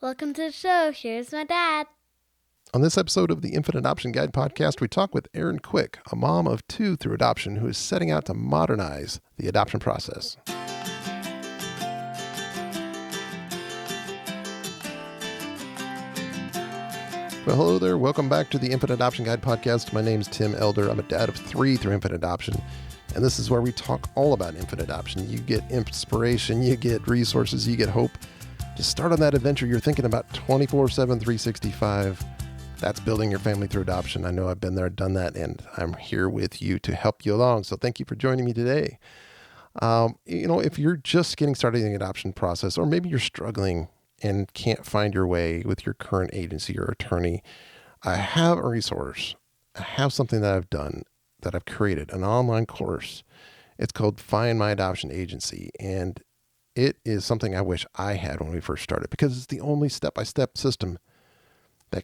Welcome to the show. Here's my dad. On this episode of the Infant Adoption Guide podcast, we talk with Erin Quick, a mom of two through adoption who is setting out to modernize the adoption process. Well, hello there. Welcome back to the Infant Adoption Guide podcast. My name's Tim Elder. I'm a dad of three through infant adoption, and this is where we talk all about infant adoption. You get inspiration, you get resources, you get hope. Just start on that adventure you're thinking about 24/7, 365. That's building your family through adoption. I know I've been there, done that, and I'm here with you to help you along. So thank you for joining me today. If you're just getting started in the adoption process, or maybe you're struggling and can't find your way with your current agency or attorney, I have a resource. I have something that I've done, that I've created, an online course. It's called Find My Adoption Agency, and it is something I wish I had when we first started, because it's the only step-by-step system that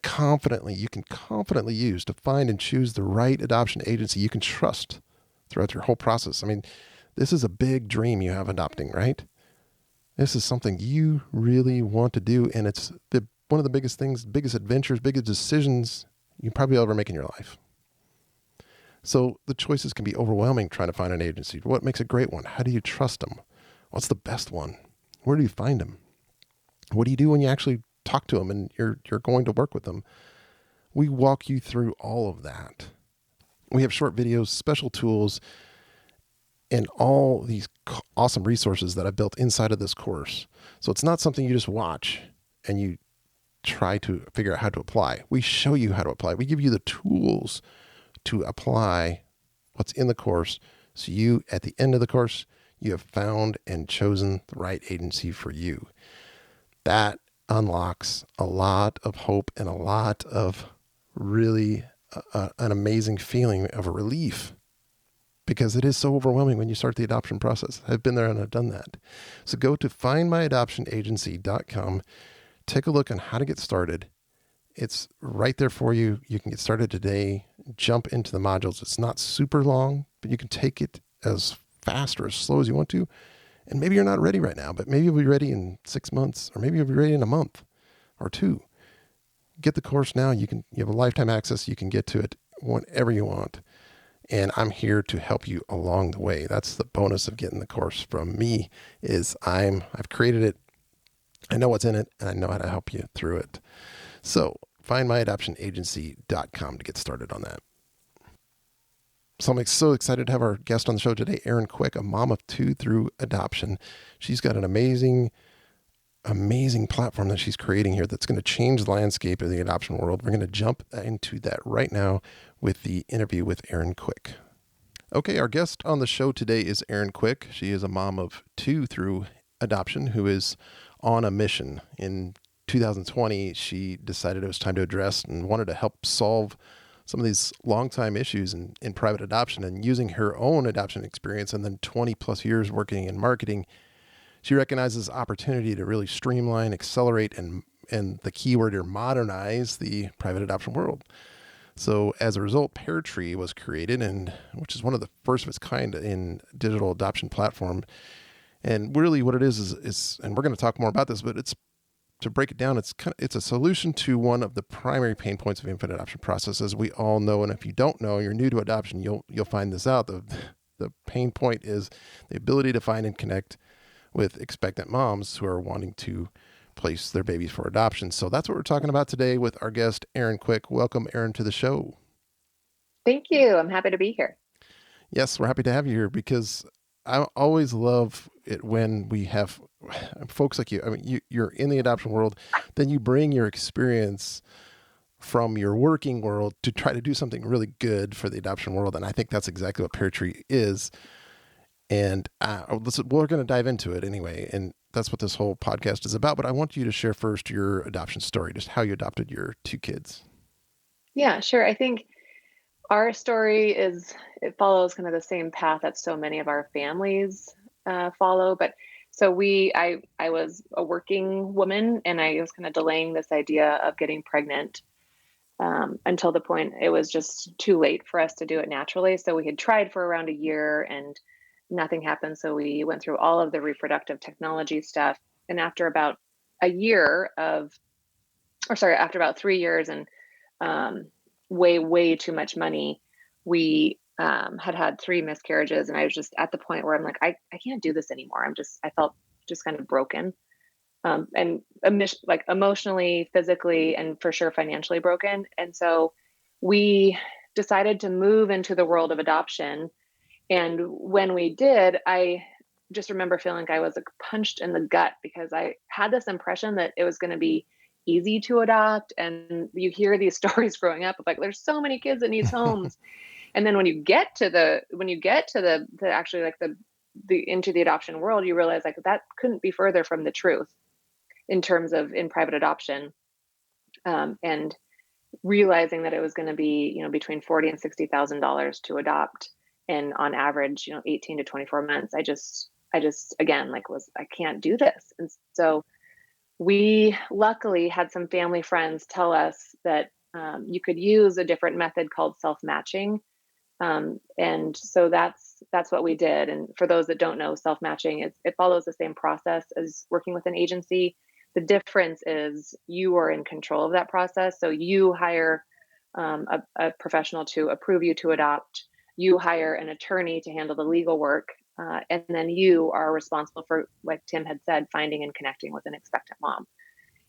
you can confidently use to find and choose the right adoption agency you can trust throughout your whole process. I mean, this is a big dream you have adopting, right? This is something you really want to do, and it's one of the biggest things, biggest adventures, biggest decisions you probably ever make in your life. So the choices can be overwhelming trying to find an agency. What makes a great one? How do you trust them? What's the best one? Where do you find them? What do you do when you actually talk to them and you're going to work with them? We walk you through all of that. We have short videos, special tools, and all these awesome resources that I built inside of this course. So it's not something you just watch and you try to figure out how to apply. We show you how to apply. We give you the tools to apply what's in the course. So you, at the end of the course, you have found and chosen the right agency for you. That unlocks a lot of hope and a lot of really an amazing feeling of relief, because it is so overwhelming when you start the adoption process. I've been there and I've done that. So go to findmyadoptionagency.com, take a look on how to get started. It's right there for you. You can get started today, jump into the modules. It's not super long, but you can take it as fast or as slow as you want to. And maybe you're not ready right now, but maybe you'll be ready in 6 months, or maybe you'll be ready in a month or 2. Get the course now. You have a lifetime access. You can get to it whenever you want. And I'm here to help you along the way. That's the bonus of getting the course from me, is I've created it. I know what's in it, and I know how to help you through it. So findmyadoptionagency.com to get started on that. So I'm so excited to have our guest on the show today, Erin Quick, a mom of two through adoption. She's got an amazing platform that she's creating here that's going to change the landscape of the adoption world. We're going to jump into that right now with the interview with Erin Quick. Okay, our guest on the show today is Erin Quick. She is a mom of two through adoption who is on a mission. In 2020, she decided it was time to address and wanted to help solve some of these long-time issues in private adoption, and using her own adoption experience and then 20 plus years working in marketing, she recognizes opportunity to really streamline, accelerate, and the key word here, modernize the private adoption world. So as a result, Pear Tree was created, which is one of the first of its kind in digital adoption platform. And really what it is, and we're going to talk more about this, but to break it down, it's a solution to one of the primary pain points of infant adoption process, as we all know. And if you don't know, you're new to adoption, you'll find this out. The pain point is the ability to find and connect with expectant moms who are wanting to place their babies for adoption. So that's what we're talking about today with our guest, Erin Quick. Welcome, Erin, to the show. Thank you. I'm happy to be here. Yes, we're happy to have you here, because I always love it when we have folks like you. I mean, you're in the adoption world, then you bring your experience from your working world to try to do something really good for the adoption world. And I think that's exactly what Pear Tree is. And we're going to dive into it anyway. And that's what this whole podcast is about. But I want you to share first your adoption story, just how you adopted your two kids. Yeah, sure. I think our story it follows kind of the same path that so many of our families follow. But so I was a working woman, and I was kind of delaying this idea of getting pregnant until the point it was just too late for us to do it naturally. So we had tried for around a year and nothing happened. So we went through all of the reproductive technology stuff. And after about a year of or sorry, after about 3 years and way too much money, we had 3 miscarriages, and I was just at the point where I'm like, I can't do this anymore. I felt just kind of broken, and like emotionally, physically, and for sure financially broken. And so we decided to move into the world of adoption. And when we did, I just remember feeling like I was like punched in the gut, because I had this impression that it was going to be easy to adopt. And you hear these stories growing up of like, there's so many kids in these homes. And then when you get to the actually like the into the adoption world, you realize like that couldn't be further from the truth in terms of in private adoption. And realizing that it was going to be, between $40,000 and $60,000 to adopt, and on average, 18 to 24 months. I just again, like, I can't do this. And so we luckily had some family friends tell us that you could use a different method called self-matching. And so that's what we did. And for those that don't know, self-matching, it follows the same process as working with an agency. The difference is you are in control of that process. So you hire a professional to approve you to adopt. You hire an attorney to handle the legal work. And then you are responsible for, like Tim had said, finding and connecting with an expectant mom.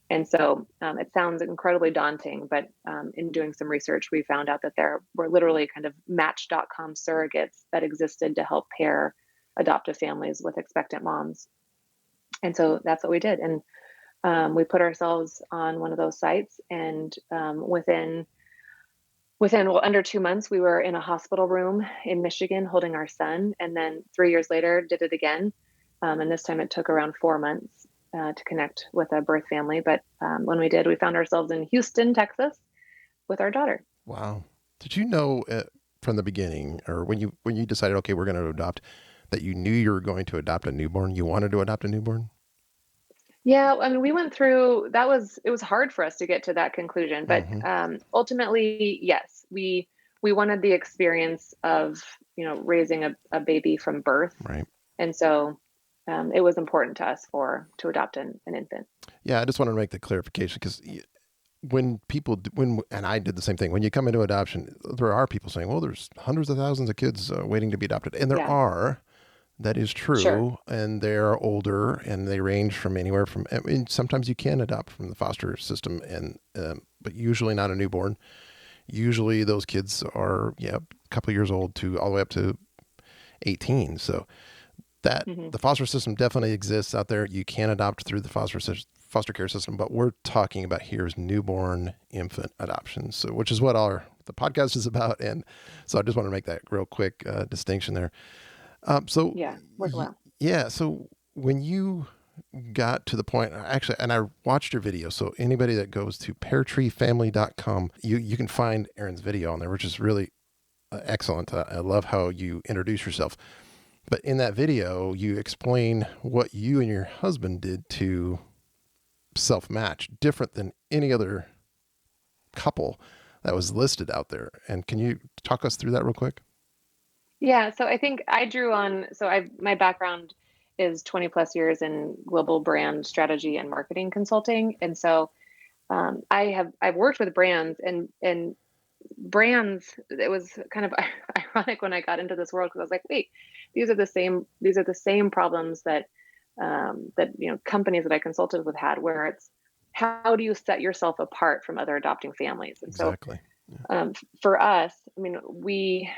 And so it sounds incredibly daunting, but in doing some research, we found out that there were literally kind of Match.com surrogates that existed to help pair adoptive families with expectant moms. And so that's what we did. And we put ourselves on one of those sites, and within under 2 months, we were in a hospital room in Michigan holding our son. And then 3 years later, did it again. And this time it took around 4 months to connect with a birth family. But when we did, we found ourselves in Houston, Texas with our daughter. Wow. Did you know from the beginning, or when you decided, okay, we're going to adopt, that you knew you were going to adopt a newborn? You wanted to adopt a newborn? Yeah, I mean, we went through, it was hard for us to get to that conclusion, but ultimately, yes, we wanted the experience of, raising a baby from birth. Right. And so it was important to us to adopt an infant. Yeah, I just wanted to make the clarification, because and I did the same thing, when you come into adoption, there are people saying, well, there's hundreds of thousands of kids waiting to be adopted. And there are. That is true. Sure. And they're older, and they range from anywhere from, I mean, sometimes you can adopt from the foster system, and but usually not a newborn. Usually those kids are, a couple of years old to all the way up to 18. So that the foster system definitely exists out there. You can adopt through the foster care system, but we're talking about here is newborn infant adoption. So, which is what the podcast is about. And so I just want to make that real quick distinction there. So when you got to the point, actually, and I watched your video, so anybody that goes to peartreefamily.com, you can find Erin's video on there, which is really excellent. I love how you introduce yourself. But in that video, you explain what you and your husband did to self-match, different than any other couple that was listed out there. And can you talk us through that real quick? Yeah, so I think I drew on, my background is 20 plus years in global brand strategy and marketing consulting. And so I've worked with brands and brands. It was kind of ironic when I got into this world, because I was like, wait, these are the same problems that companies that I consulted with had, where it's, how do you set yourself apart from other adopting families? And exactly. So for us, I mean, we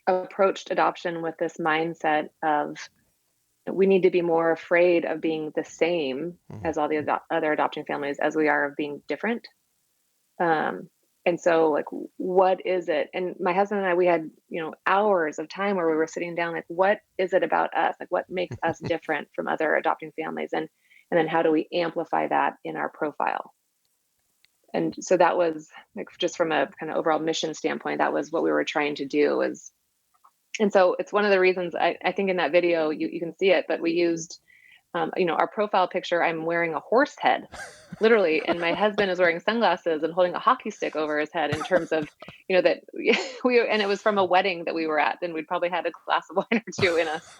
approached adoption with this mindset of, we need to be more afraid of being the same as all the other adopting families as we are of being different. And so, like, what is it? And my husband and I, we had, hours of time where we were sitting down, like, what is it about us? Like, what makes us different from other adopting families? And then how do we amplify that in our profile? And so that was, like, just from a kind of overall mission standpoint, that was what we were trying to do. And so it's one of the reasons I think in that video, you can see it, but we used, our profile picture, I'm wearing a horse head, literally. And my husband is wearing sunglasses and holding a hockey stick over his head, in terms of, that and it was from a wedding that we were at, and we'd probably had a glass of wine or two in us.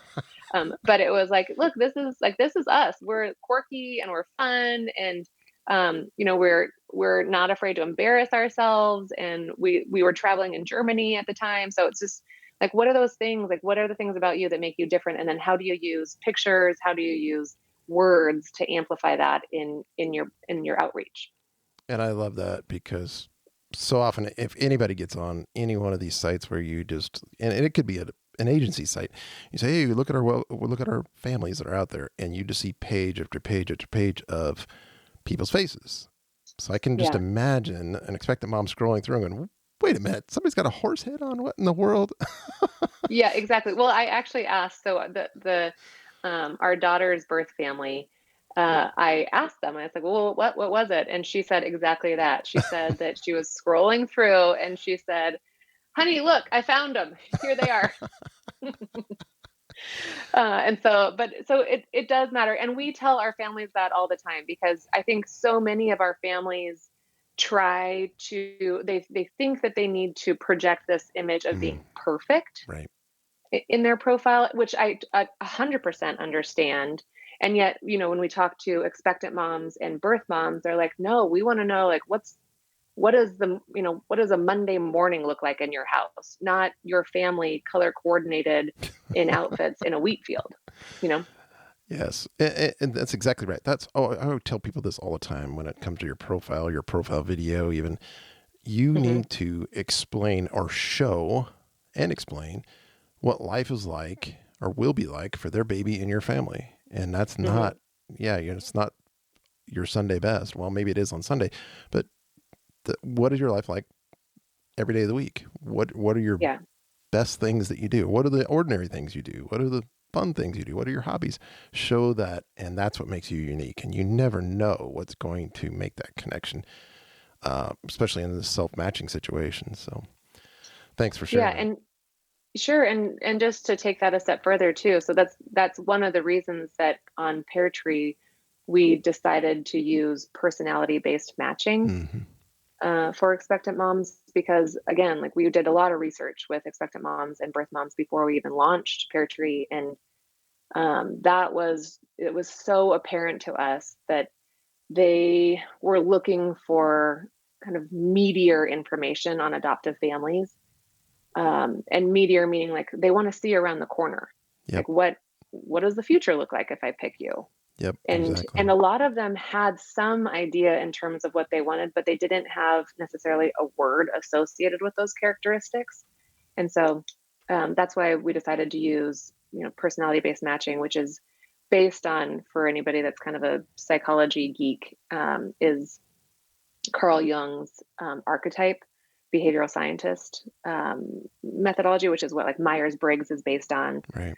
But it was like, look, this is us. We're quirky and we're fun. And We're not afraid to embarrass ourselves, and we were traveling in Germany at the time, so it's just like, what are those things? Like, what are the things about you that make you different? And then how do you use pictures? How do you use words to amplify that in your outreach? And I love that because so often, if anybody gets on any one of these sites where you just, and it could be an agency site, you say, hey, look at our families that are out there, and you just see page after page after page of people's faces. So I can just imagine an expectant mom scrolling through and going, wait a minute, somebody's got a horse head on. What in the world? Yeah, exactly. Well, I actually asked, so our daughter's birth family, I asked them, I was like, well, what was it? And she said exactly that. She said that she was scrolling through and she said, honey, look, I found them. Here they are. So it does matter. And we tell our families that all the time, because I think so many of our families they think that they need to project this image of being perfect in their profile, which I 100% understand. And yet, when we talk to expectant moms and birth moms, they're like, no, we want to know, like, what does a Monday morning look like in your house? Not your family color coordinated in outfits in a wheat field, Yes. And that's exactly right. I would tell people this all the time when it comes to your profile video, even. You need to explain or show and explain what life is like or will be like for their baby in your family. And that's not, it's not your Sunday best. Well, maybe it is on Sunday, but what is your life like every day of the week? What are your best things that you do? What are the ordinary things you do? What are the fun things you do? What are your hobbies? Show that, and that's what makes you unique. And you never know what's going to make that connection, especially in this self-matching situation. So thanks for sharing. Yeah, and sure. And just to take that a step further too. So that's one of the reasons that on Pear Tree, we decided to use personality-based matching for expectant moms, because again, like, we did a lot of research with expectant moms and birth moms before we even launched Pear Tree. And it was so apparent to us that they were looking for kind of meatier information on adoptive families. And meatier meaning, like, they want to see around the corner. Like, what does the future look like if I pick you? Yep. And exactly. and a lot of them had some idea in terms of what they wanted, but they didn't have necessarily a word associated with those characteristics. And so that's why we decided to use, personality-based matching, which is based on, for anybody that's kind of a psychology geek, is Carl Jung's archetype behavioral scientist methodology, which is what, like, Myers-Briggs is based on. Right.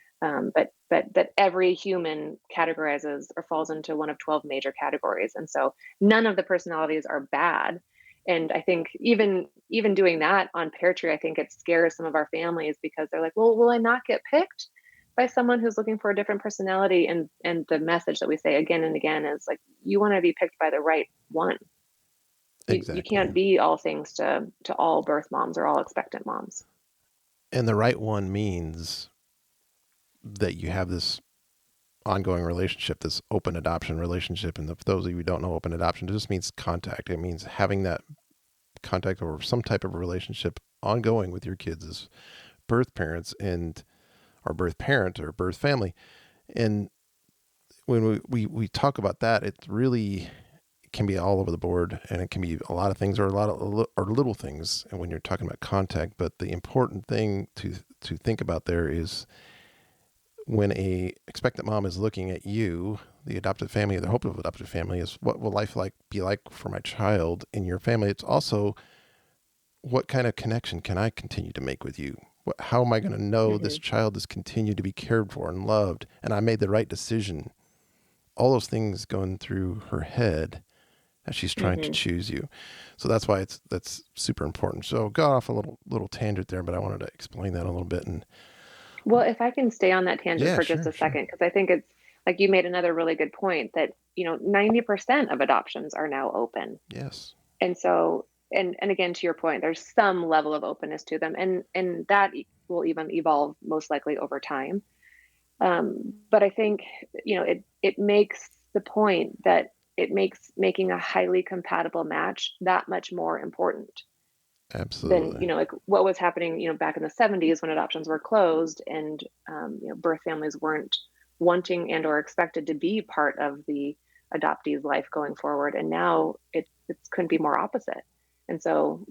But that every human categorizes or falls into one of 12 major categories. And so none of the personalities are bad. And I think even doing that on Pear Tree, I think it scares some of our families, because they're like, well, will I not get picked by someone who's looking for a different personality? And the message that we say again and again is, like, you want to be picked by the right one. Exactly. You can't be all things to all birth moms or all expectant moms. And the right one means that you have this ongoing relationship, this open adoption relationship. And for those of you who don't know, open adoption just means contact. It means having that contact or some type of relationship ongoing with your kids as birth parents or birth parent or birth family. And when we talk about that, it really can be all over the board, and it can be a lot of things or little things. And when you're talking about contact, but the important thing to think about there is, when a expectant mom is looking at you, the adoptive family, the hope of adoptive family, is what will life be like for my child in your family. It's also, what kind of connection can I continue to make with you? How am I going to know this child is continued to be cared for and loved, and I made the right decision? All those things going through her head as she's trying to choose you. So that's why that's super important. So got off a little tangent there, but I wanted to explain that a little bit. And well, if I can stay on that tangent for just a second, because I think it's, like, you made another really good point that, 90% of adoptions are now open. Yes. And so, and again, to your point, there's some level of openness to them, and that will even evolve most likely over time. But I think, it makes the point that it makes making a highly compatible match that much more important than, Absolutely. like what was happening, back in the 70s when adoptions were closed and, birth families weren't wanting and or expected to be part of the adoptee's life going forward. And now it couldn't be more opposite. And so,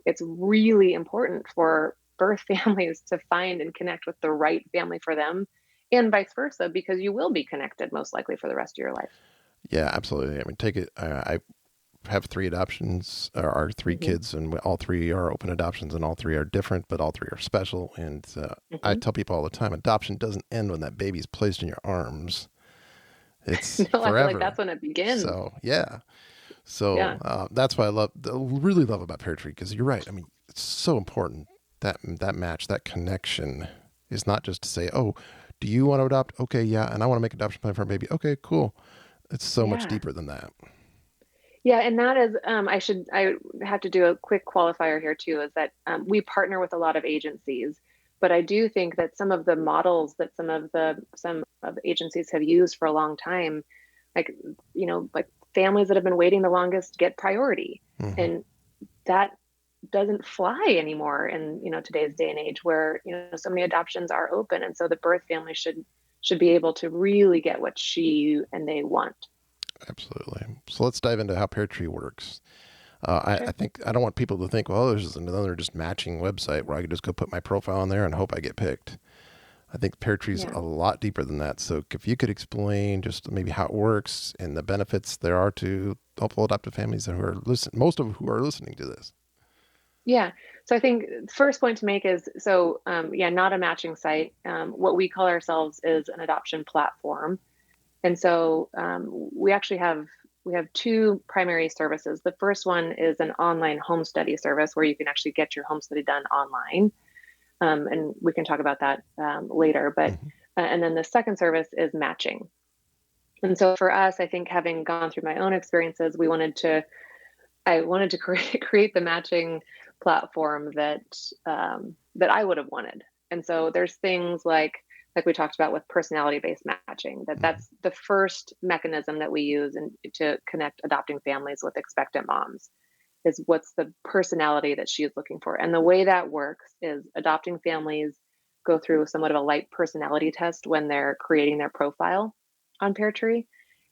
it's really important for birth families to find and connect with the right family for them and vice versa, because you will be connected most likely for the rest of your life. Yeah, absolutely. I mean, take it. I have three adoptions, or our 3 Mm-hmm. kids, and all 3 are open adoptions, and all 3 are different, but all 3 are special. And I Mm-hmm. tell people all the time, adoption doesn't end when that baby's placed in your arms. It's No, I feel like forever. that's when it begins. So yeah. So Yeah. that's what really love about Pear Tree, because you're right. I mean, it's so important that match, that connection is not just to say, oh, do you want to adopt? Okay, yeah, and I want to make adoption plan for a baby. Okay, cool. It's so much Yeah. deeper than that. Yeah, and that is, I have to do a quick qualifier here too, is that we partner with a lot of agencies, but I do think that some of the models that some of the agencies have used for a long time, like, like families that have been waiting the longest get priority, Mm-hmm. and that doesn't fly anymore in, today's day and age where, so many adoptions are open, and so the birth family should be able to really get what she and they want. Absolutely. So let's dive into how Pear Tree works. I Sure. think I don't want people to think, well, there's just another just matching website where I can just go put my profile on there and hope I get picked. I think Pear Tree's Yeah. a lot deeper than that. So if you could explain just maybe how it works and the benefits there are to helpful adoptive families who are most of who are listening to this. Yeah. So I think first point to make is, so yeah, not a matching site. What we call ourselves is an adoption platform. And so we have 2 primary services. The first one is an online home study service where you can actually get your home study done online. And we can talk about that later. But Mm-hmm. and then the second service is matching. And so for us, I think having gone through my own experiences, I wanted to create the matching platform that I would have wanted. And so there's things like we talked about with personality-based matching, Mm-hmm. that's the first mechanism that we use to connect adopting families with expectant moms, is what's the personality that she is looking for. And the way that works is adopting families go through somewhat of a light personality test when they're creating their profile on Pear Tree.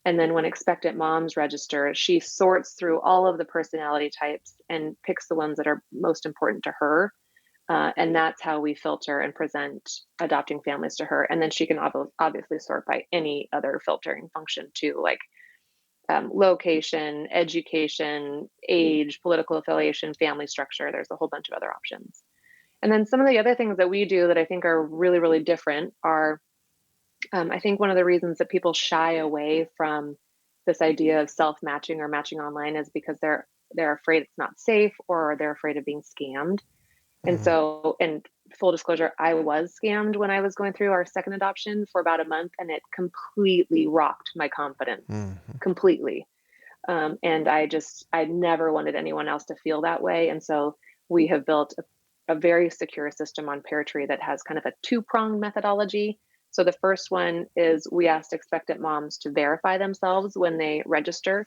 And then when expectant moms register, she sorts through all of the personality types and picks the ones that are most important to her. And that's how we filter and present adopting families to her. And then she can obviously sort by any other filtering function too, like location, education, age, political affiliation, family structure. There's a whole bunch of other options. And then some of the other things that we do that I think are really, really different are, I think one of the reasons that people shy away from this idea of self-matching or matching online is because they're afraid it's not safe, or they're afraid of being scammed. And Mm-hmm. so, and full disclosure, I was scammed when I was going through our second adoption for about a month, and it completely rocked my confidence, Mm-hmm. completely. And I never wanted anyone else to feel that way. And so we have built a very secure system on Pear Tree that has kind of a 2-pronged methodology. So the first one is we asked expectant moms to verify themselves when they register.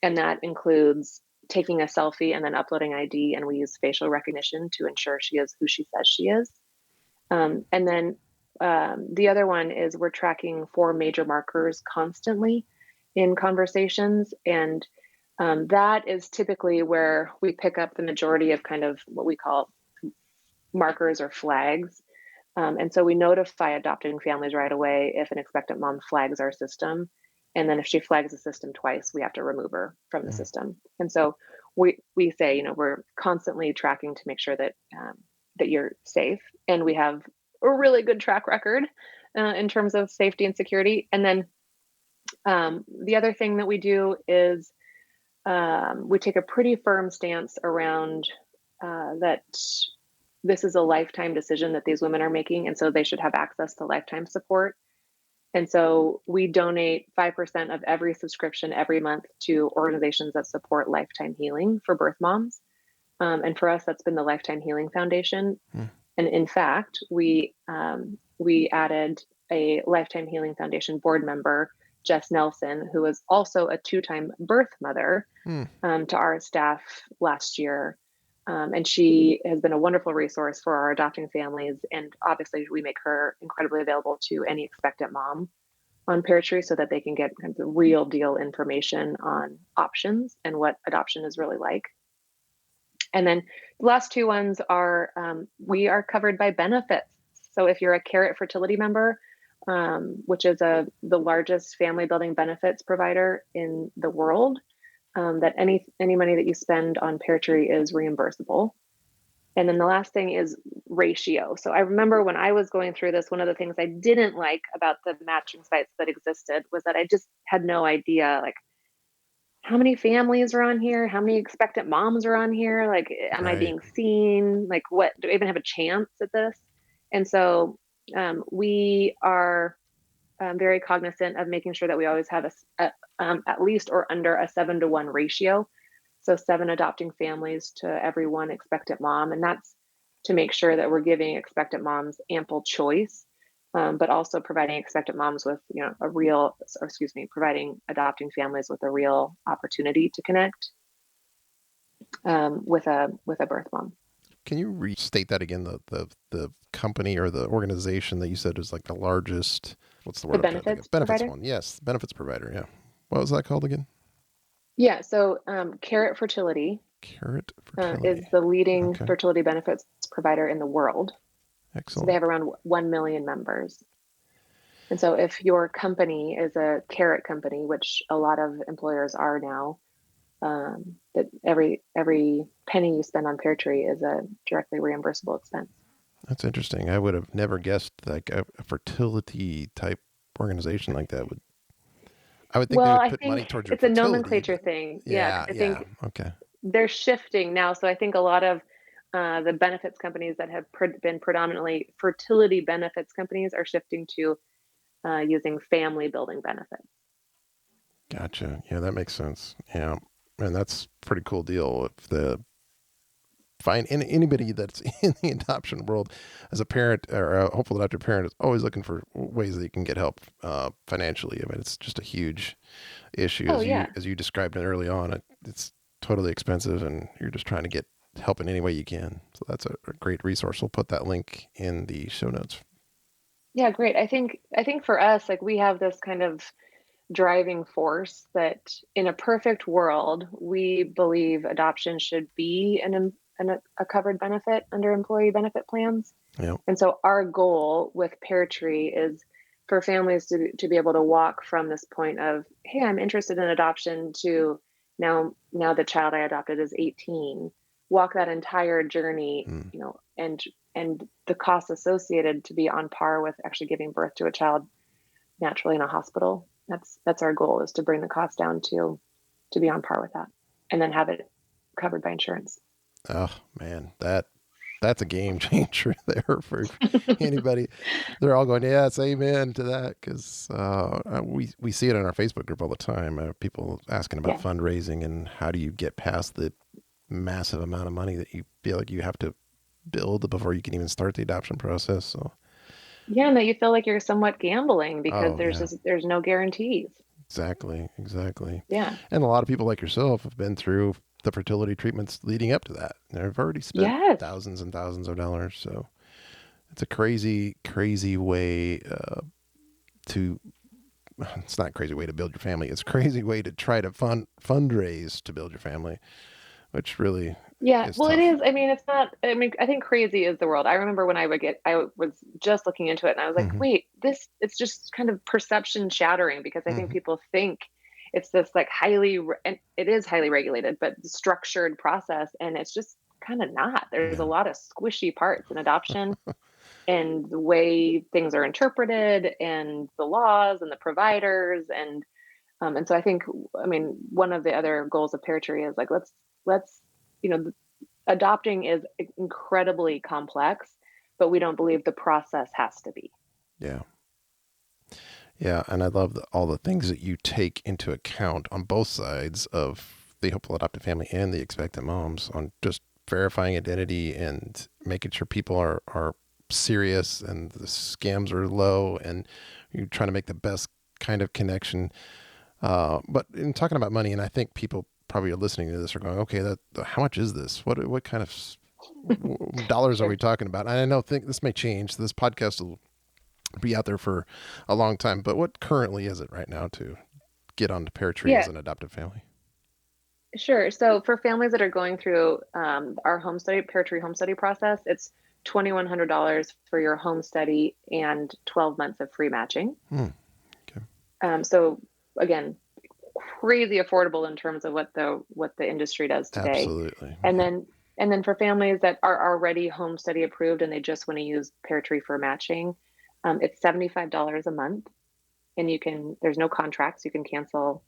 And that includes taking a selfie and then uploading ID. And we use facial recognition to ensure she is who she says she is. And then the other one is we're tracking 4 major markers constantly in conversations. And that is typically where we pick up the majority of kind of what we call markers or flags. And so we notify adopting families right away if an expectant mom flags our system. And then if she flags the system twice, we have to remove her from the system. And so we say, we're constantly tracking to make sure that that you're safe. And we have a really good track record in terms of safety and security. And then the other thing that we do is we take a pretty firm stance around that this is a lifetime decision that these women are making, and so they should have access to lifetime support. And so we donate 5% of every subscription every month to organizations that support lifetime healing for birth moms. And for us, that's been the Lifetime Healing Foundation. Mm-hmm. And in fact, we added a Lifetime Healing Foundation board member Jess Nelson, who was also a 2-time birth mother to our staff last year. And she has been a wonderful resource for our adopting families. And obviously, we make her incredibly available to any expectant mom on Pear Tree so that they can get kind of the real deal information on options and what adoption is really like. And then the last two ones are we are covered by benefits. So if you're a Carrot Fertility member, which is the largest family building benefits provider in the world, that any money that you spend on Pear Tree is reimbursable. And then the last thing is ratio. So I remember when I was going through this, one of the things I didn't like about the matching sites that existed was that I just had no idea, like, how many families are on here? How many expectant moms are on here? Like, am I being seen? Like, what, do I even have a chance at this? And so we are very cognizant of making sure that we always have at least or under a 7-to-1 ratio. So 7 adopting families to every 1 expectant mom. And that's to make sure that we're giving expectant moms ample choice, but also providing expectant moms with, providing adopting families with a real opportunity to connect with a birth mom. Can you restate that again? The company or the organization that you said is like the largest, what's the word? The benefits provider? One. Yes. Benefits provider. Yeah. What was that called again? Yeah. So Carrot Fertility. Carrot Fertility is the leading fertility benefits provider in the world. Excellent. So they have around 1 million members. And so if your company is a Carrot company, which a lot of employers are now, that every penny you spend on Pear Tree is a directly reimbursable expense. That's interesting. I would have never guessed like a fertility type organization like that would. I would think they would put money towards your fertility. It's a nomenclature thing. Yeah. I think they're shifting now. So I think a lot of the benefits companies that have been predominantly fertility benefits companies are shifting to using family building benefits. Gotcha. Yeah, that makes sense. Yeah. And that's a pretty cool deal. If find anybody that's in the adoption world as a parent or a hopeful adoptive parent is always looking for ways that you can get help financially. I mean, it's just a huge issue. As you described it early on, it's totally expensive and you're just trying to get help in any way you can. So that's a great resource. We'll put that link in the show notes. Yeah, great. I think for us, like, we have this kind of driving force that in a perfect world, we believe adoption should be a covered benefit under employee benefit plans. Yep. And so our goal with Pear Tree is for families to be able to walk from this point of, hey, I'm interested in adoption, to now the child I adopted is 18, walk that entire journey, and the costs associated to be on par with actually giving birth to a child naturally in a hospital. That's our goal, is to bring the cost down to be on par with that, and then have it covered by insurance. Oh man, that's a game changer there for anybody. They're all going, yes, amen to that, because we see it in our Facebook group all the time. People asking about fundraising and how do you get past the massive amount of money that you feel like you have to build before you can even start the adoption process. So yeah, and that you feel like you're somewhat gambling because there's no guarantees. Exactly. Yeah. And a lot of people like yourself have been through the fertility treatments leading up to that. They've already spent thousands and thousands of dollars. So it's a crazy, crazy way it's not a crazy way to build your family. It's a crazy way to try to fundraise to build your family, which really is tough. It is. I mean, it's not, I think crazy is the world. I remember when I was just looking into it and I was like, wait, it's just kind of perception shattering, because I think people think it's this like and it is highly regulated, but structured process. And it's just kind of not. There's a lot of squishy parts in adoption and the way things are interpreted and the laws and the providers. And so I think, one of the other goals of Pear Tree is like, let's, adopting is incredibly complex, but we don't believe the process has to be. Yeah. Yeah, and I love all the things that you take into account on both sides of the hopeful adopted family and the expectant moms, on just verifying identity and making sure people are serious and the scams are low, and you're trying to make the best kind of connection. But in talking about money, and I think people probably are listening to this are going, okay, how much is this? What kind of dollars are we talking about? And I think this may change. This podcast will be out there for a long time, but what currently is it right now to get onto Pear Tree as an adoptive family? Sure. So for families that are going through our home study, Pear Tree home study process, it's $2,100 for your home study and 12 months of free matching. Okay. So again, crazy affordable in terms of what the industry does today. Absolutely. And then for families that are already home study approved and they just want to use Pear Tree for matching, it's $75 a month, and there's no contracts. You can cancel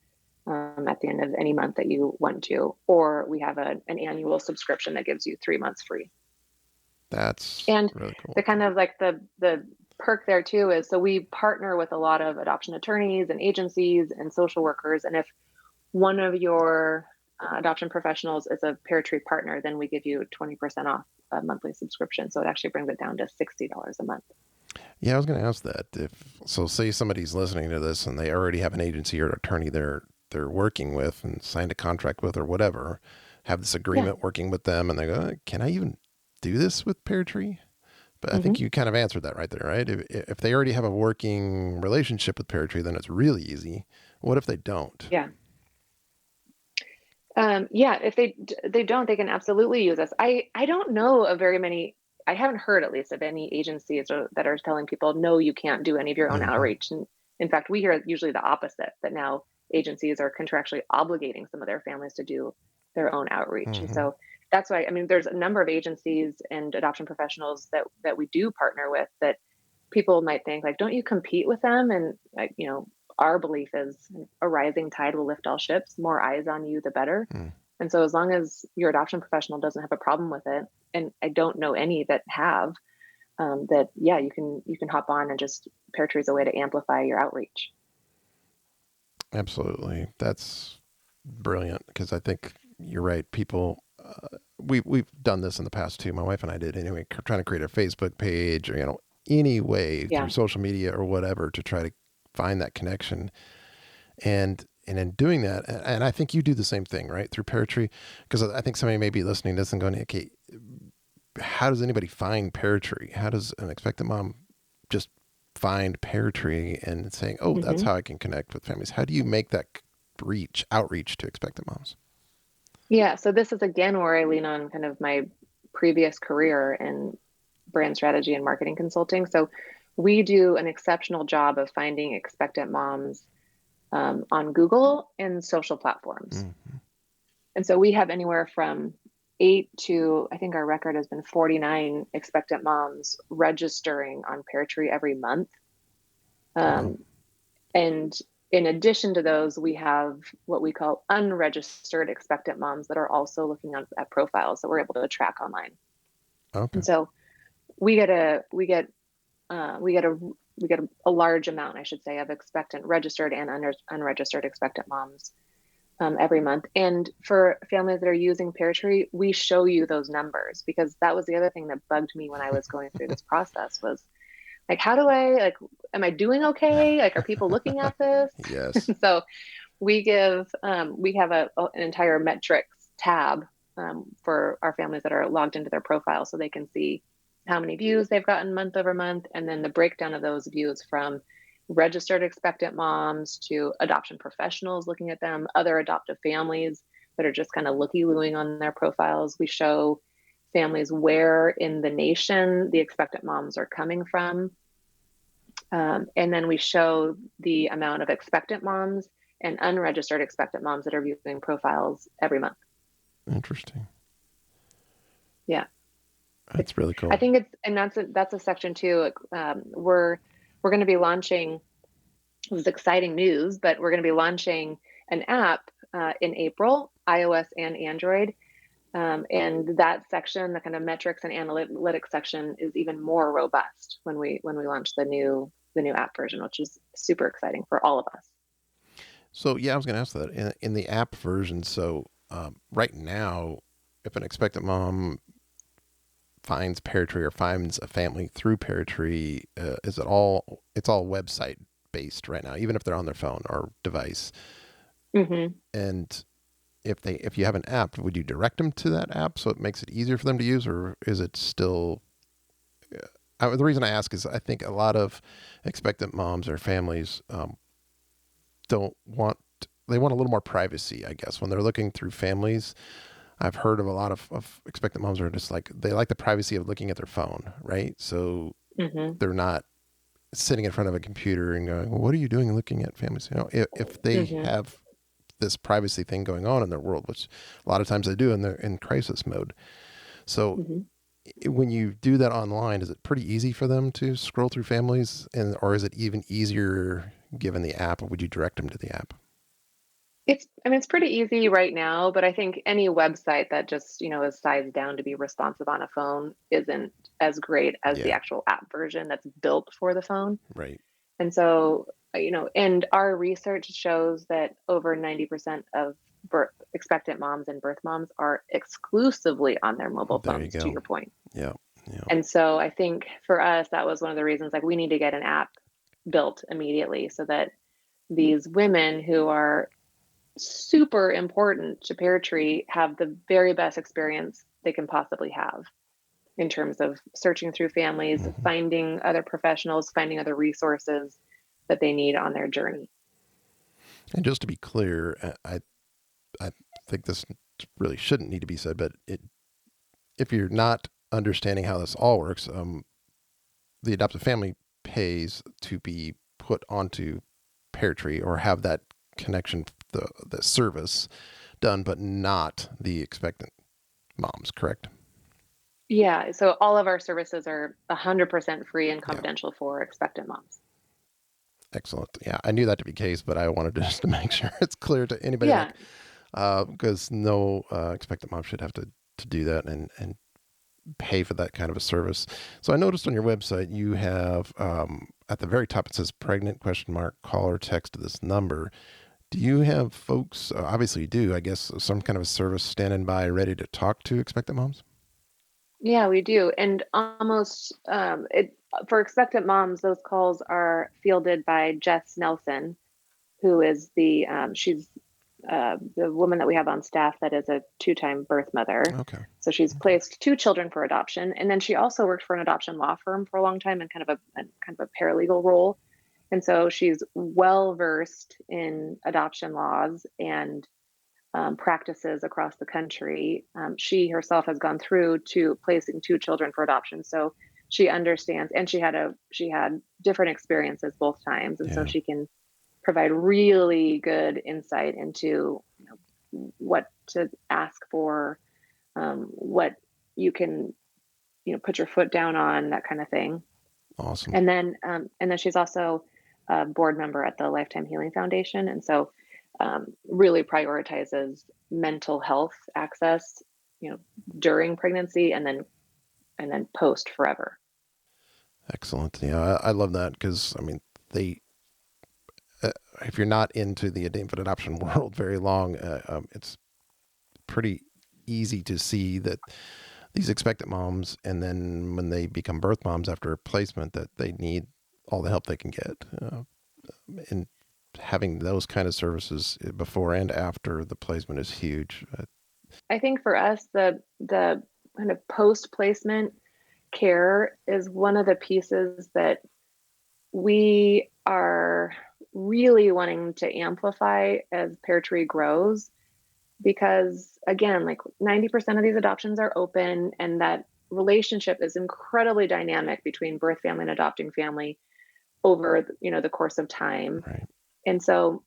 at the end of any month that you want to, or we have an annual subscription that gives you 3 months free. That's really cool. The kind of like the perk there too is, so we partner with a lot of adoption attorneys and agencies and social workers. And if one of your adoption professionals is a Pear Tree partner, then we give you 20% off a monthly subscription. So it actually brings it down to $60 a month. Yeah, I was going to ask that. Say somebody's listening to this and they already have an agency or attorney they're working with and signed a contract with or whatever, have this agreement working with them, and they go, can I even do this with Pear Tree? But I think you kind of answered that right there, right? If they already have a working relationship with Pear Tree, then it's really easy. What if they don't? Yeah. If they don't, they can absolutely use us. I don't know of very many, I haven't heard at least of any agencies that are telling people, no, you can't do any of your own outreach. And in fact, we hear usually the opposite, that now agencies are contractually obligating some of their families to do their own outreach. And so that's why, I mean, there's a number of agencies and adoption professionals that we do partner with that people might think like, don't you compete with them? And like, our belief is a rising tide will lift all ships. More eyes on you, the better. And so as long as your adoption professional doesn't have a problem with it, and I don't know any that have, you can hop on and just Pear Tree is a way to amplify your outreach. Absolutely. That's brilliant, because I think you're right. People, we've done this in the past too. My wife and I did anyway, trying to create a Facebook page or, any way through social media or whatever to try to find that connection. And in doing that, and I think you do the same thing, right? Through Pear Tree, because I think somebody may be listening to this and going, okay, how does anybody find Pear Tree? How does an expectant mom just find Pear Tree and saying, oh, that's how I can connect with families? How do you make that outreach to expectant moms? Yeah. So this is again where I lean on kind of my previous career in brand strategy and marketing consulting. So we do an exceptional job of finding expectant moms on Google and social platforms. And so we have anywhere from 8 to, I think our record has been 49 expectant moms registering on Pear Tree every month. And in addition to those, we have what we call unregistered expectant moms that are also looking at profiles that we're able to track online. Okay. And so we get a large amount, I should say, of expectant registered and unregistered expectant moms every month. And for families that are using Pear Tree, we show you those numbers, because that was the other thing that bugged me when I was going through this process was like, am I doing okay? Like, are people looking at this? Yes. So we have an entire metrics tab for our families that are logged into their profile, so they can see how many views they've gotten month over month, and then the breakdown of those views from registered expectant moms to adoption professionals looking at them, other adoptive families that are just kind of looky-looing on their profiles. We show families where in the nation the expectant moms are coming from. And then we show the amount of expectant moms and unregistered expectant moms that are viewing profiles every month. Interesting. Yeah. That's really cool. I think that's a section too. We're going to be launching, this is exciting news, but we're going to be launching an app in April, iOS and Android. And that section, the kind of metrics and analytics section, is even more robust when we launch the new app version, which is super exciting for all of us. So yeah, I was going to ask that in the app version. So right now, if an expectant mom finds Pear Tree or finds a family through Pear Tree, it's all website based right now, even if they're on their phone or device. Hmm. And if you have an app, would you direct them to that app so it makes it easier for them to use, or is it still? The reason I ask is I think a lot of expectant moms or families don't want. They want a little more privacy, I guess, when they're looking through families. I've heard of a lot of expectant moms are just like, they like the privacy of looking at their phone, right? So Hmm. they're not sitting in front of a computer and going, well, what are you doing looking at families? If they Hmm. have this privacy thing going on in their world, which a lot of times they do, and they're in crisis mode. So Hmm. when you do that online, is it pretty easy for them to scroll through families, or is it even easier given the app? Or would you direct them to the app? It's pretty easy right now, but I think any website that just, is sized down to be responsive on a phone isn't as great as the Yeah, actual app version that's built for the phone. right. And so, and our research shows that over 90% of expectant moms and birth moms are exclusively on their mobile There you phones, to go. your point. Yeah, yeah. And so I think for us, that was one of the reasons, like, we need to get an app built immediately so that these women who are super important to Pear Tree have the very best experience they can possibly have in terms of searching through families, Hmm. finding other professionals, finding other resources that they need on their journey. And just to be clear, I think this really shouldn't need to be said, but if you're not understanding how this all works, the adoptive family pays to be put onto Pear Tree or have that connection, the service done, but not the expectant moms, correct? Yeah, so all of our services are 100% free and Yeah, confidential for expectant moms. excellent. Yeah, I knew that to be the case, but I wanted to just to make sure it's clear to anybody, Yeah. like, because no expectant mom should have to do that and pay for that kind of a service. So I noticed on your website you have at the very top it says pregnant question mark, call or text to this number. Do you have folks, obviously you do, I guess, some kind of a service standing by ready to talk to expectant moms? Yeah, we do. And almost for expectant moms, those calls are fielded by Jess Nelson, who is she's the woman that we have on staff that is a two-time birth mother. Okay. So she's Okay. placed two children for adoption, and then she also worked for an adoption law firm for a long time in kind of a paralegal role. And so she's well versed in adoption laws and practices across the country. She herself has gone through to placing two children for adoption, so she understands, and she had different experiences both times, and so Yeah. she can provide really good insight into what to ask for, what you can put your foot down on, that kind of thing. Awesome. And then she's also a board member at the Lifetime Healing Foundation, and so really prioritizes mental health access, during pregnancy and then post forever. Excellent. Yeah, I love that because, I mean, if you're not into the infant adoption world very long, it's pretty easy to see that these expectant moms, and then when they become birth moms after placement, that they need all the help they can get. And having those kind of services before and after the placement is huge. I think for us, the kind of post placement care is one of the pieces that we are really wanting to amplify as Pear Tree grows, because again, like, 90% of these adoptions are open, and that relationship is incredibly dynamic between birth family and adopting family over the course of time. Right. And so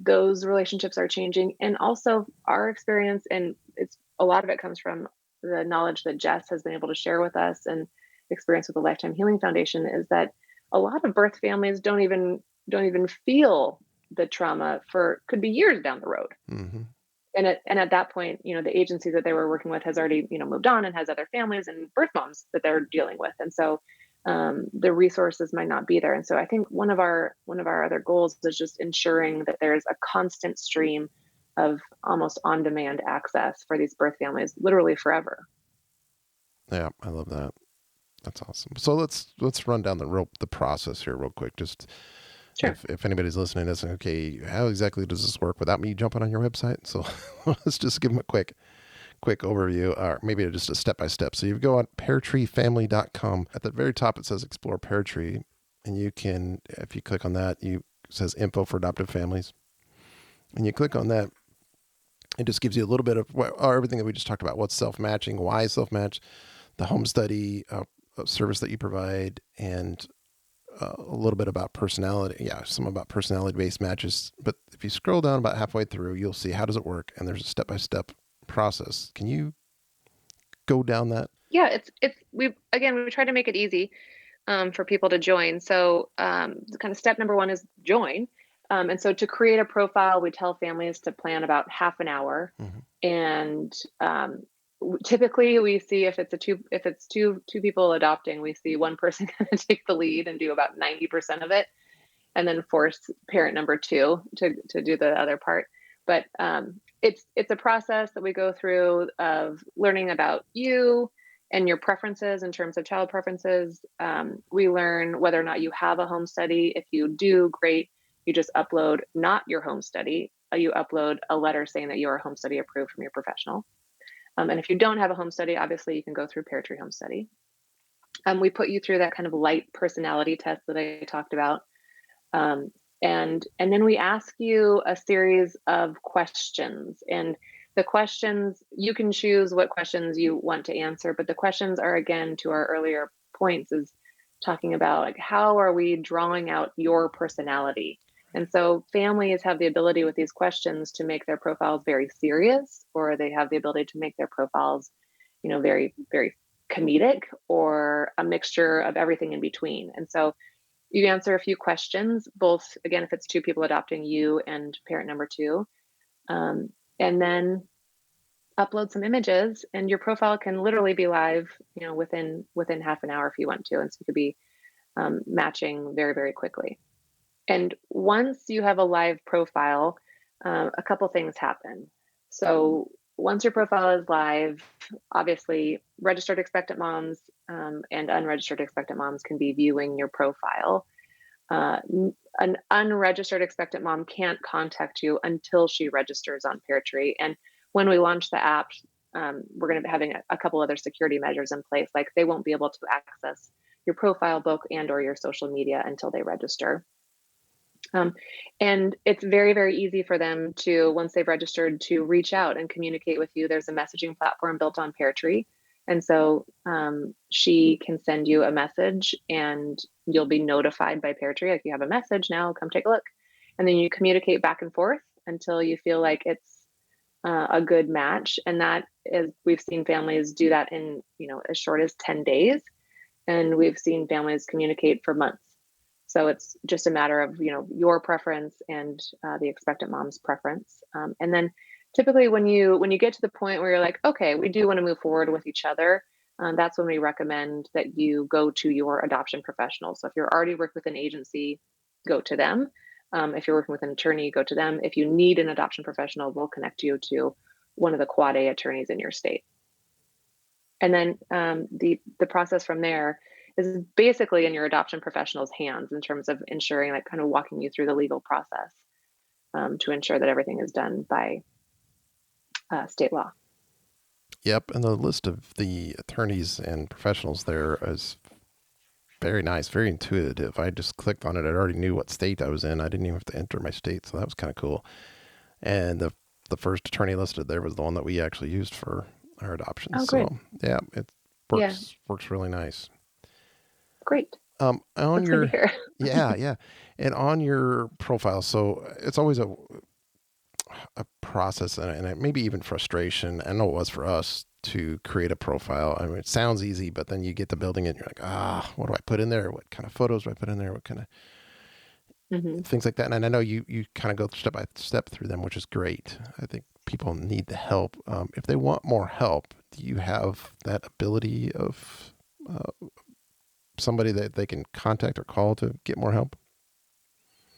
those relationships are changing, and also our experience, and it's a lot of it comes from the knowledge that Jess has been able to share with us, and experience with the Lifetime Healing Foundation, is that a lot of birth families don't even feel the trauma for, could be years down the road. Mm-hmm. And at that point, the agency that they were working with has already moved on and has other families and birth moms that they're dealing with, and so the resources might not be there. And so I think one of our other goals is just ensuring that there's a constant stream of almost on-demand access for these birth families, literally forever. Yeah, I love that. That's awesome. So let's run down the process here real quick. Just Sure. if anybody's listening and saying, okay, how exactly does this work without me jumping on your website? So let's just give them a quick overview, or maybe just a step-by-step. So you go on peartreefamily.com. At the very top, it says Explore Pear Tree. And you can, if you click on that, it says Info for Adoptive Families. And you click on that, it just gives you a little bit of everything that we just talked about. What's self-matching, why self-match, the home study service that you provide, and a little bit about personality. Yeah, some about personality-based matches. But if you scroll down about halfway through, you'll see how does it work, and there's a step-by-step process. Can you go down that? Yeah, we try to make it easy for people to join. So kind of step number one is join. And so to create a profile, we tell families to plan about half an hour. Mm-hmm. And typically we see if it's two people adopting, we see one person kind of take the lead and do about 90% of it, and then force parent number two to do the other part. But it's a process that we go through of learning about you and your preferences in terms of child preferences. We learn whether or not you have a home study. If you do, great. You just upload not your home study. You upload a letter saying that you are home study approved from your professional. And if you don't have a home study, obviously you can go through Pear Tree Home Study. We put you through that kind of light personality test that I talked about. And then we ask you a series of questions. And the questions, you can choose what questions you want to answer, but the questions are, again, to our earlier points, is talking about like, how are we drawing out your personality? And so families have the ability with these questions to make their profiles very serious, or they have the ability to make their profiles, very, very comedic, or a mixture of everything in between. And so you answer a few questions, both, again, if it's two people adopting, you and parent number two, and then upload some images, and your profile can literally be live, within half an hour if you want to. And so you could be matching very, very quickly. And once you have a live profile, a couple things happen. So once your profile is live, obviously registered expectant moms and unregistered expectant moms can be viewing your profile. An unregistered expectant mom can't contact you until she registers on Pear Tree. And when we launch the app, we're going to be having a couple other security measures in place. Like, they won't be able to access your profile book and or your social media until they register. And it's very, very easy for them to, once they've registered, to reach out and communicate with you. There's a messaging platform built on Pear Tree. And so she can send you a message, and you'll be notified by Pear Tree, like, you have a message now, come take a look. And then you communicate back and forth until you feel like it's a good match. And that is, we've seen families do that in, as short as 10 days. And we've seen families communicate for months. So it's just a matter of, your preference and the expectant mom's preference. And then typically when you get to the point where you're like, okay, we do want to move forward with each other, that's when we recommend that you go to your adoption professional. So if you're already working with an agency, go to them. If you're working with an attorney, go to them. If you need an adoption professional, we'll connect you to one of the Quad A attorneys in your state. And then the process from there is basically in your adoption professional's hands in terms of ensuring, like, kind of walking you through the legal process to ensure that everything is done by state law. Yep. And the list of the attorneys and professionals there is very nice, very intuitive. I just clicked on it. I already knew what state I was in. I didn't even have to enter my state. So that was kind of cool. And the first attorney listed there was the one that we actually used for our adoption. Oh, great. So yeah, it works really nice. Great. On That's your good to hear. yeah, and on your profile, so it's always a process and maybe even frustration. I know it was for us to create a profile. I mean, it sounds easy, but then you get to building it, and you're like, what do I put in there? What kind of photos do I put in there? What kind of things like that? And I know you kind of go step by step through them, which is great. I think people need the help. If they want more help, do you have that ability of somebody that they can contact or call to get more help?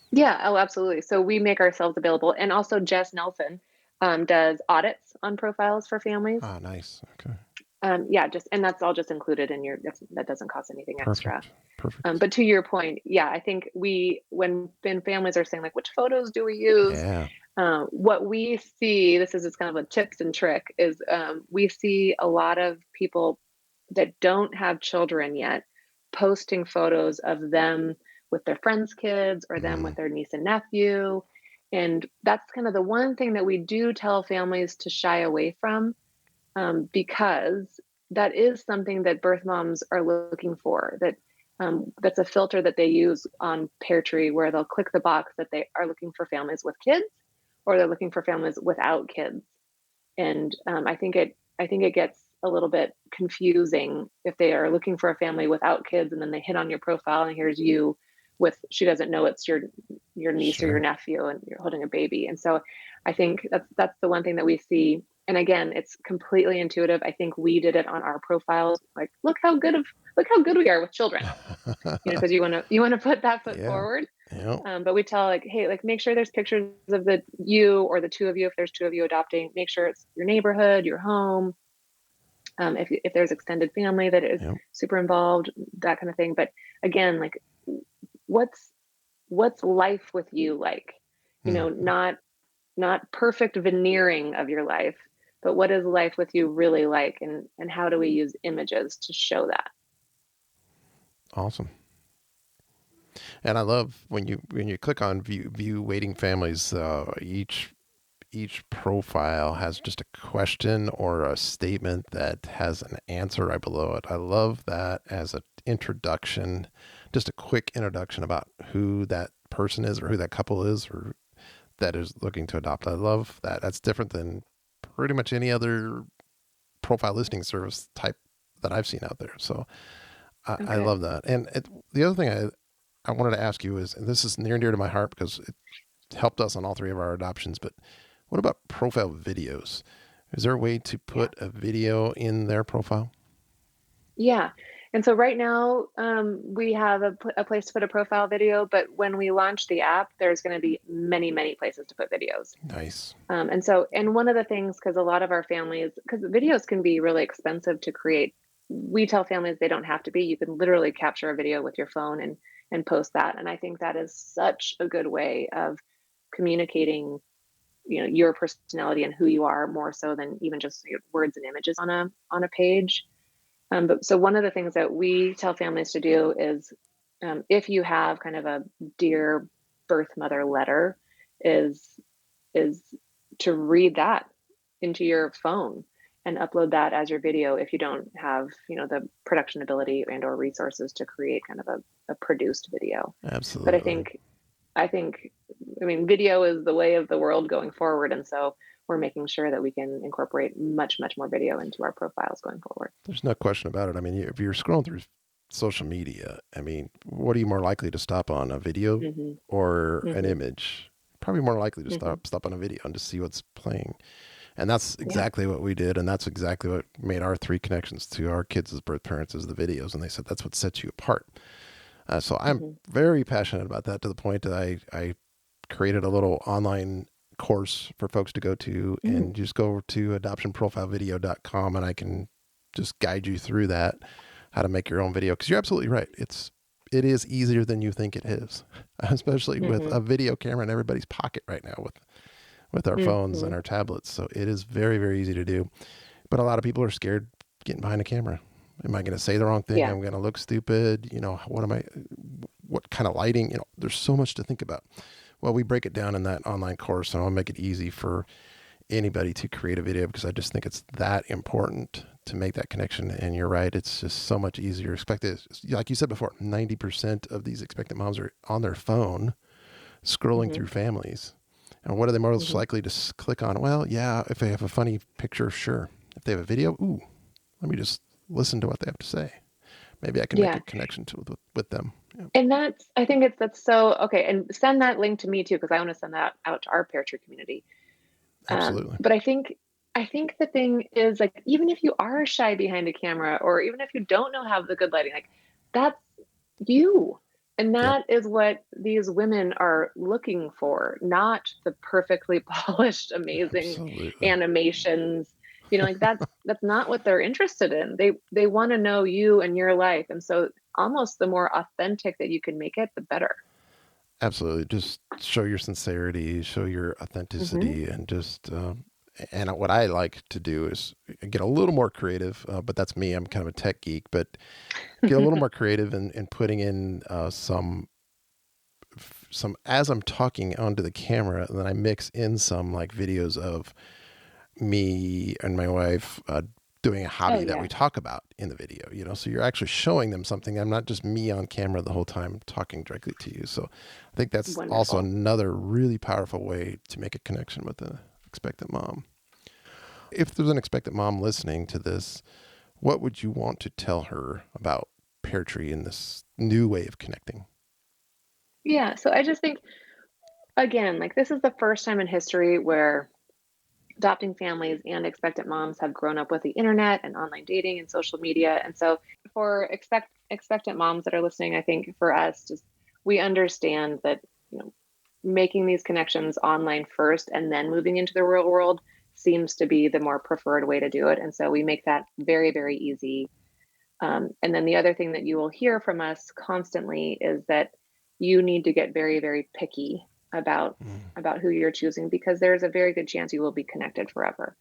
Yeah, oh, absolutely. So we make ourselves available. And also Jess Nelson does audits on profiles for families. Oh, nice. Okay. Yeah, just, and that's all just included in that doesn't cost anything extra. Perfect. But to your point, yeah, I think when families are saying like, which photos do we use? Yeah. What we see, this is just kind of a tips and trick, is we see a lot of people that don't have children yet posting photos of them with their friends' kids or them with their niece and nephew. And that's kind of the one thing that we do tell families to shy away from, because that is something that birth moms are looking for. That's a filter that they use on Peartree, where they'll click the box that they are looking for families with kids, or they're looking for families without kids. And I think it gets a little bit confusing if they are looking for a family without kids, and then they hit on your profile and here's you with, she doesn't know it's your niece or your nephew and you're holding a baby. And so I think that's the one thing that we see. And again, it's completely intuitive. I think we did it on our profiles. Like, look how good we are with children, because you want to put that foot forward. Yeah. But we tell like, hey, like make sure there's pictures of you or the two of you. If there's two of you adopting, make sure it's your neighborhood, your home. If there's extended family that is super involved, that kind of thing. But again, like what's life with you like? Not perfect veneering of your life, but what is life with you really like, and how do we use images to show that? Awesome. And I love when you click on view waiting families, each profile has just a question or a statement that has an answer right below it. I love that as an introduction, just a quick introduction about who that person is or who that couple is or that is looking to adopt. I love that. That's different than pretty much any other profile listing service type that I've seen out there. So I love that. And the other thing I wanted to ask you is, and this is near and dear to my heart because it helped us on all three of our adoptions, but what about profile videos? Is there a way to put a video in their profile? Yeah. And so right now, we have a place to put a profile video, but when we launch the app, there's going to be many, many places to put videos. Nice. And one of the things, because a lot of our families, because videos can be really expensive to create, we tell families they don't have to be. You can literally capture a video with your phone and post that. And I think that is such a good way of communicating, your personality and who you are, more so than even just words and images on a page. So one of the things that we tell families to do is, if you have kind of a dear birth mother letter, is to read that into your phone and upload that as your video if you don't have, the production ability and or resources to create kind of a produced video. Absolutely. But I think, video is the way of the world going forward. And so we're making sure that we can incorporate much, much more video into our profiles going forward. There's no question about it. If you're scrolling through social media, what are you more likely to stop on, a video or an image? Probably more likely to stop on a video and to see what's playing. And that's exactly what we did. And that's exactly what made our three connections to our kids as birth parents is the videos. And they said, that's what sets you apart. So I'm very passionate about that, to the point that I created a little online course for folks to go to, and just go to adoptionprofilevideo.com and I can just guide you through that, how to make your own video. Because you're absolutely right. It is easier than you think it is, especially with a video camera in everybody's pocket right now with our phones and our tablets. So it is very, very easy to do. But a lot of people are scared getting behind a camera. Am I going to say the wrong thing? I'm going to look stupid. What kind of lighting? There's so much to think about. Well, we break it down in that online course, and I'll make it easy for anybody to create a video, because I just think it's that important to make that connection. And you're right. It's just so much easier. Like you said before, 90% of these expectant moms are on their phone scrolling through families. And what are they most likely to click on? Well, yeah, if they have a funny picture, sure. If they have a video, let me just listen to what they have to say. Maybe I can make a connection with them. Yeah. And I think that's so, okay. And send that link to me too, because I want to send that out to our Peartree community. Absolutely. But I think the thing is, like, even if you are shy behind a camera, or even if you don't know how the good lighting, like, that's you. And that is what these women are looking for, not the perfectly polished, amazing animations Like that's not what they're interested in. They want to know you and your life. And so almost the more authentic that you can make it, the better. Absolutely. Just show your sincerity, show your authenticity, and just, and what I like to do is get a little more creative, but that's me. I'm kind of a tech geek, but get a little more creative in putting in some, as I'm talking onto the camera, and then I mix in some like videos of me and my wife doing a hobby that we talk about in the video, so you're actually showing them something. I'm not just me on camera the whole time talking directly to you. So I think that's wonderful. Also another really powerful way to make a connection with the expectant mom. If there's an expectant mom listening to this, what would you want to tell her about Pear Tree and this new way of connecting? Yeah. So I just think, again, like this is the first time in history where adopting families and expectant moms have grown up with the internet and online dating and social media. And so for expectant moms that are listening, I think for us, just we understand that, making these connections online first and then moving into the real world seems to be the more preferred way to do it. And so we make that very, very easy. And then the other thing that you will hear from us constantly is that you need to get very, very picky about who you're choosing, because there's a very good chance you will be connected forever.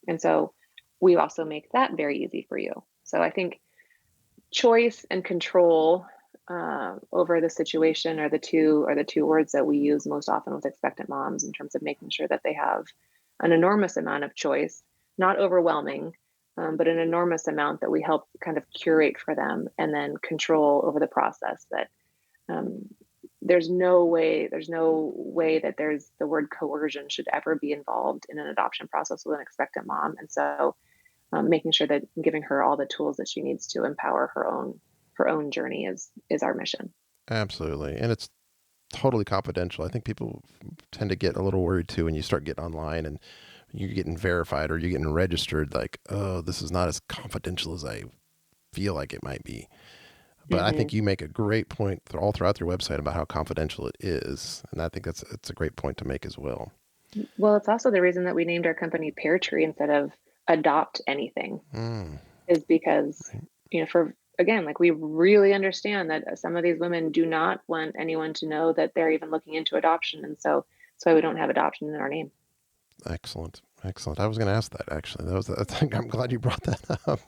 And so we also make that very easy for you. So I think choice and control over the situation are the two words that we use most often with expectant moms in terms of making sure that they have an enormous amount of choice, not overwhelming, but an enormous amount that we help kind of curate for them, and then control over the process. That there's no way that there's the word coercion should ever be involved in an adoption process with an expectant mom. And so making sure that giving her all the tools that she needs to empower her own journey is our mission. Absolutely. And it's totally confidential. I think people tend to get a little worried too when you start getting online and you're getting verified or you're getting registered, like, oh, this is not as confidential as I feel like it might be. But I think you make a great point all throughout your website about how confidential it is. And I think it's a great point to make as well. Well, it's also the reason that we named our company Pear Tree instead of Adopt Anything, is because, like we really understand that some of these women do not want anyone to know that they're even looking into adoption. And so that's why we don't have adoption in our name. Excellent. I was going to ask that actually. I'm glad you brought that up.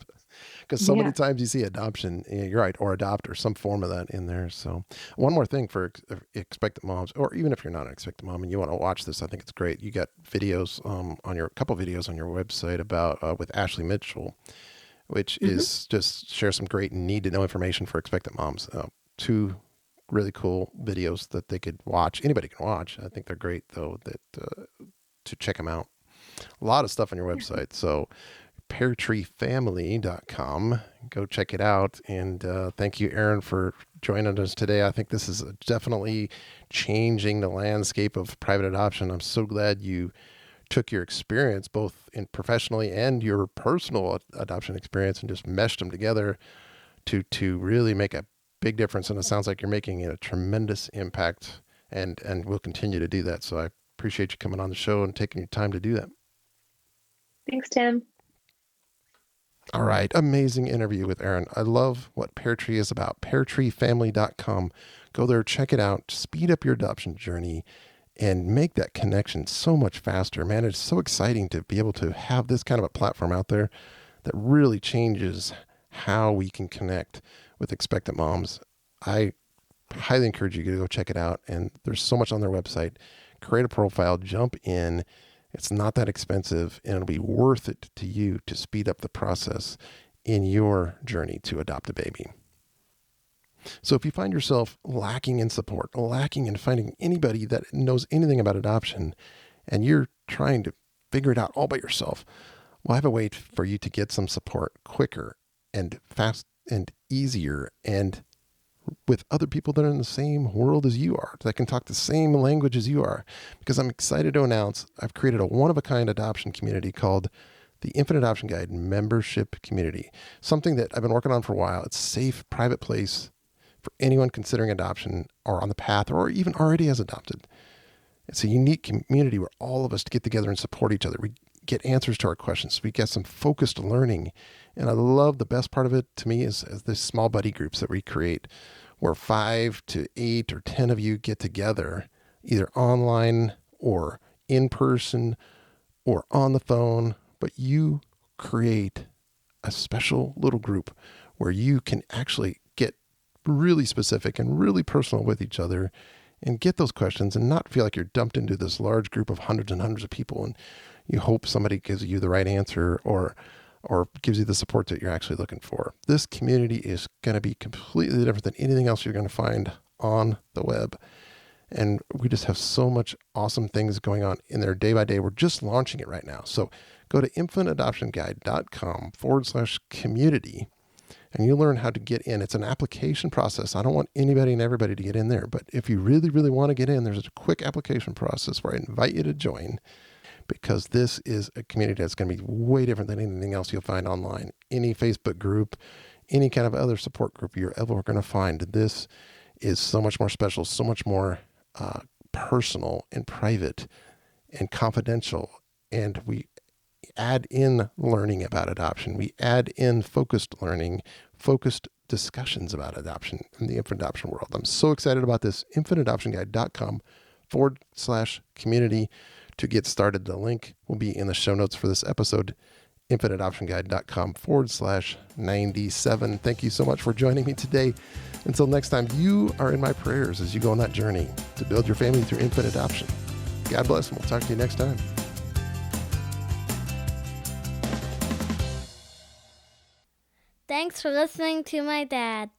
Because so many times you see adoption, you're right, or adopt or some form of that in there. So one more thing for expectant moms, or even if you're not an expectant mom and you want to watch this, I think it's great. You got videos couple videos on your website about with Ashley Mitchell, which is just share some great need to know information for expectant moms. 2 really cool videos that they could watch. Anybody can watch. I think they're great though, that to check them out. A lot of stuff on your website. So peartreefamily.com. Go check it out. And thank you, Erin, for joining us today. I think this is definitely changing the landscape of private adoption. I'm so glad you took your experience, both in professionally and your personal adoption experience, and just meshed them together to really make a big difference. And it sounds like you're making a tremendous impact and will continue to do that. So I appreciate you coming on the show and taking your time to do that. Thanks, Tim. All right. Amazing interview with Erin. I love what Pear Tree is about. peartreefamily.com. Go there, check it out, speed up your adoption journey, and make that connection so much faster. Man, it's so exciting to be able to have this kind of a platform out there that really changes how we can connect with expectant moms. I highly encourage you to go check it out. And there's so much on their website. Create a profile, jump in. It's not that expensive, and it'll be worth it to you to speed up the process in your journey to adopt a baby. So if you find yourself lacking in support, lacking in finding anybody that knows anything about adoption, and you're trying to figure it out all by yourself, well, I have a way for you to get some support quicker and fast and easier, and with other people that are in the same world as you are, that can talk the same language as you are. Because I'm excited to announce I've created a one-of-a-kind adoption community called the Infant Adoption Guide Membership Community. Something that I've been working on for a while. It's a safe, private place for anyone considering adoption or on the path or even already has adopted. It's a unique community where all of us get together and support each other. We get answers to our questions. We get some focused learning. And I love the best part of it to me is the small buddy groups that we create where 5 to 8 or 10 of you get together, either online or in person or on the phone, but you create a special little group where you can actually get really specific and really personal with each other and get those questions and not feel like you're dumped into this large group of hundreds and hundreds of people and you hope somebody gives you the right answer or gives you the support that you're actually looking for. This community is going to be completely different than anything else you're going to find on the web. And we just have so much awesome things going on in there day by day. We're just launching it right now. So go to infantadoptionguide.com/community and you learn how to get in. It's an application process. I don't want anybody and everybody to get in there, but if you really, really want to get in, there's a quick application process where I invite you to join, because this is a community that's going to be way different than anything else you'll find online. Any Facebook group, any kind of other support group you're ever going to find. This is so much more special, so much more personal and private and confidential. And we add in learning about adoption. We add in focused learning, focused discussions about adoption in the infant adoption world. I'm so excited about this. infantadoptionguide.com/community to get started. The link will be in the show notes for this episode, infantadoptionguide.com/97. Thank you so much for joining me today. Until next time, you are in my prayers as you go on that journey to build your family through infant adoption. God bless, and we'll talk to you next time. Thanks for listening to my dad.